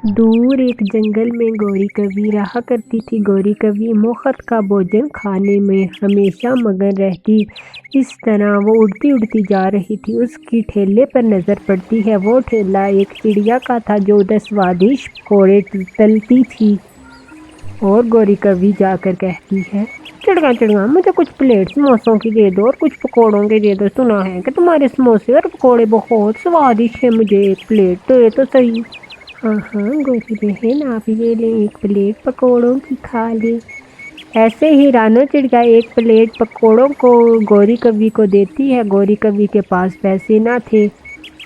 دور ایک جنگل میں گوری کوی رہا کرتی تھی۔ گوری کوی مفت کا بھوجن کھانے میں ہمیشہ مگن رہتی۔ اس طرح وہ اڑتی اڑتی جا رہی تھی، اس کی ٹھیلے پر نظر پڑتی ہے۔ وہ ٹھیلا ایک چڑیا کا تھا جو ادھر سوادشٹ پکوڑے تلتی تھی اور گوری کوی جا کر کہتی ہے، چڑیا چڑیا مجھے کچھ پلیٹ سموسوں کی دے دو اور کچھ پکوڑوں کی دے دو، سنا ہے کہ تمہارے سموسے اور پکوڑے بہت سوادشٹ ہیں، مجھے ایک پلیٹ دے تو صحیح۔ ہاں ہاں گوری بہن، آپ یہ لیں، ایک پلیٹ پکوڑوں کی کھا لیں۔ ایسے ہی رانو چڑیا ایک پلیٹ پکوڑوں کو گوری کوی کو دیتی ہے۔ گوری کوی کے پاس پیسے نہ تھے۔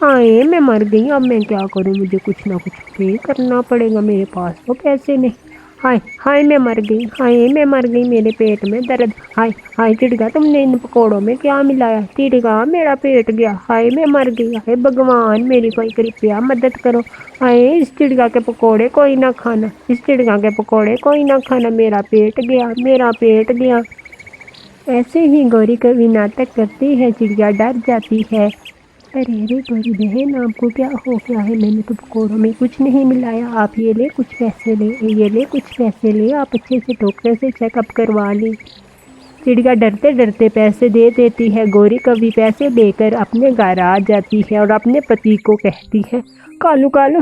ہائے میں مر گئی، اب میں کیا کروں، مجھے کچھ نہ کچھ پے کرنا پڑے گا، میرے پاس تو پیسے نہیں۔ ہائے ہائے میں مر گئی، ہائے میں مر گئی، میرے پیٹ میں درد، ہائے ہائے چڑیا تم نے ان پکوڑوں میں کیا ملایا؟ چڑیا میرا پیٹ گیا، ہائے میں مر گئی، ہائے بھگوان میری کوئی کرپیا مدد کرو، ہائے اس چڑیا کے پکوڑے کوئی نہ کھانا، اس چڑیا کے پکوڑے کوئی نہ کھانا، میرا پیٹ گیا، میرا پیٹ گیا۔ ایسے ہی گوری کوی ناٹک کرتی ہے، چڑیا ڈر جاتی ہے۔ ارے ارے گوری بہن، آپ کو کیا ہو گیا ہے؟ میں نے تو پکوڑوں میں کچھ نہیں ملایا، آپ یہ لے کچھ پیسے لے، یہ لے کچھ پیسے لے، آپ اچھے سے ڈاکٹر سے چیک اپ کروا لیں۔ چڑیا ڈرتے ڈرتے پیسے دے دیتی ہے۔ گوری کوی پیسے لے کر اپنے گھر آ جاتی ہے اور اپنے پتی کو کہتی ہے، کالو کالو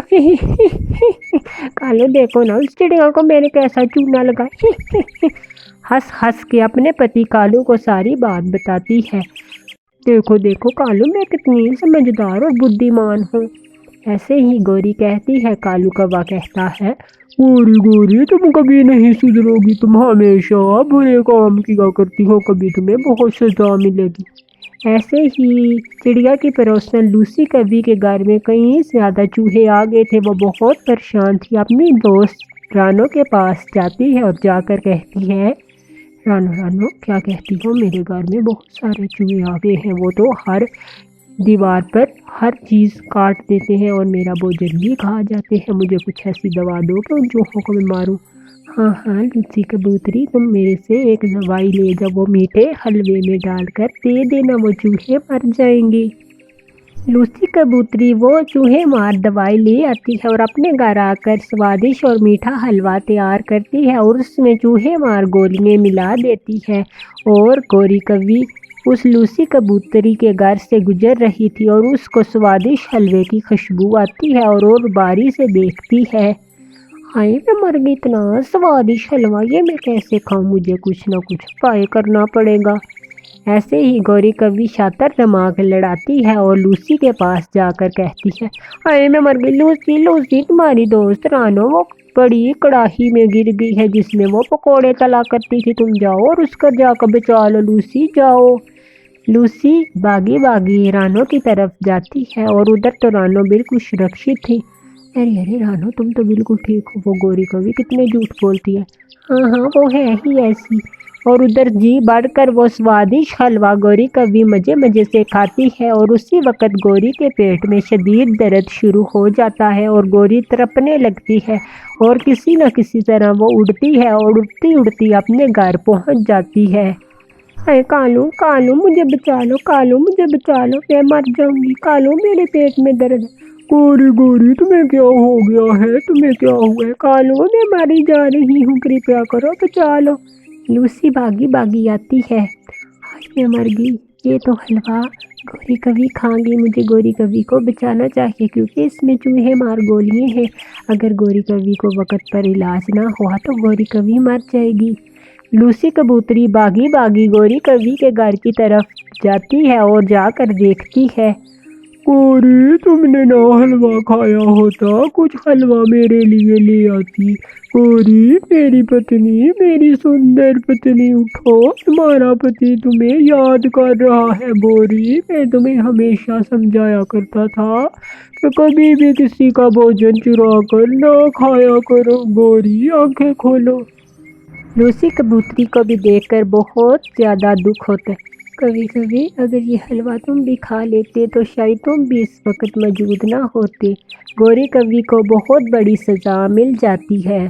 کالو دیکھو نا اس چڑیا کو میں نے کیسا چونا لگا۔ ہنس ہنس کے اپنے پتی کالو کو ساری بات بتاتی ہے۔ دیکھو دیکھو کالو، میں کتنی سمجھدار اور بدھیمان ہوں۔ ایسے ہی گوری کہتی ہے، کالو کوا کہتا ہے، گوری گوری تم کبھی نہیں سدھرو گی، تم ہمیشہ برے کام کیا کرتی ہو، کبھی تمہیں بہت سزا ملے گی۔ ایسے ہی چڑیا کی پڑوسن لوسی کوی کے گھر میں کئی زیادہ چوہے آ گئے تھے۔ وہ بہت پریشان تھی، اپنی دوست رانو کے پاس جاتی ہے اور جا کر کہتی ہے، رانو رانو کیا کہتی ہو، میرے گھر میں بہت سارے چوہے آ گئے ہیں، وہ تو ہر دیوار پر ہر چیز کاٹ دیتے ہیں اور میرا بھوجن بھی کھا جاتے ہیں، مجھے کچھ ایسی دوا دو کہ ان چوہوں کو میں ماروں۔ ہاں ہاں لوسی کبوتری، تم میرے سے ایک دوائی لے جاؤ، وہ میٹھے حلوے میں ڈال کر دے دینا، وہ چوہے مر جائیں گے۔ لوسی کبوتری وہ چوہے مار دوائی لے آتی ہے اور اپنے گھر آ کر سوادش اور میٹھا حلوہ تیار کرتی ہے اور اس میں چوہے مار گولیاں ملا دیتی ہے۔ اور گوری کوی اس لوسی کبوتری کے گھر سے گزر رہی تھی اور اس کو سوادش حلوے کی خوشبو آتی ہے اور وہ باری سے دیکھتی ہے، ہائے میں مر گئی، اتنا سوادش حلوہ یہ میں کیسے کھاؤں، مجھے کچھ نہ کچھ پائے کرنا پڑے گا۔ ایسے ہی گوری کوی شاطر دماغ لڑاتی ہے اور لوسی کے پاس جا کر کہتی ہے، ہائے میں مر گئی، لوسی لوسی تمہاری دوست رانو وہ بڑی کڑاہی میں گر گئی ہے جس میں وہ پکوڑے تلا کرتی تھی، تم جاؤ اور اس کو جا کر بچا لو، لوسی جاؤ۔ لوسی بھاگی بھاگی رانو کی طرف جاتی ہے اور ادھر تو رانو بالکل سرکشت تھی۔ ارے ارے رانو تم تو بالکل ٹھیک ہو، وہ گوری کوی کتنے جھوٹ بولتی ہے۔ ہاں ہاں وہ ہے ہی ایسی۔ اور ادھر جی بڑھ کر وہ سوادش حلوہ گوری کوی مزے مزے سے کھاتی ہے اور اسی وقت گوری کے پیٹ میں شدید درد شروع ہو جاتا ہے اور گوری تڑپنے لگتی ہے اور کسی نہ کسی طرح وہ اڑتی ہے اور اڑتی اڑتی اپنے گھر پہنچ جاتی ہے۔ ہائے کالو کالو مجھے بچا لو، کالو مجھے بچا لو، میں مر جاؤں گی، کالو میرے پیٹ میں درد ہے۔ گوری گوری تمہیں کیا ہو گیا ہے، تمہیں کیا ہوا ہے؟ کالو میں ماری جا رہی ہوں، کرپیا کرو بچا لو۔ لوسی بھاگی بھاگی آتی ہے، ہائے میں مر گئی، یہ تو حلوہ گوری کوی کھا گئی، مجھے گوری کوی کو بچانا چاہیے کیونکہ اس میں چوہے مار گولیاں ہیں، اگر گوری کوی کو وقت پر علاج نہ ہوا تو گوری کوی مر جائے گی۔ لوسی کبوتری بھاگی بھاگی گوری کوی کے گھر کی طرف جاتی ہے اور جا کر دیکھتی ہے، گوری تم نے نہ حلوہ کھایا ہوتا، کچھ حلوہ میرے لیے لے آتی۔ گوری میری پتنی، میری سندر پتنی اٹھو، تمہارا پتی تمہیں یاد کر رہا ہے۔ گوری میں تمہیں ہمیشہ سمجھایا کرتا تھا کہ کبھی بھی کسی کا بھوجن چرا کر نہ کھایا کرو، گوری آنکھیں کھولو۔ لوسی کبوتری کو بھی دیکھ کر بہت زیادہ دکھ ہوتا ہے، کبھی کبھی اگر یہ حلوہ تم بھی کھا لیتے تو شاید تم بھی اس وقت موجود نہ ہوتے۔ گوری کوی کو بہت بڑی سزا مل جاتی ہے۔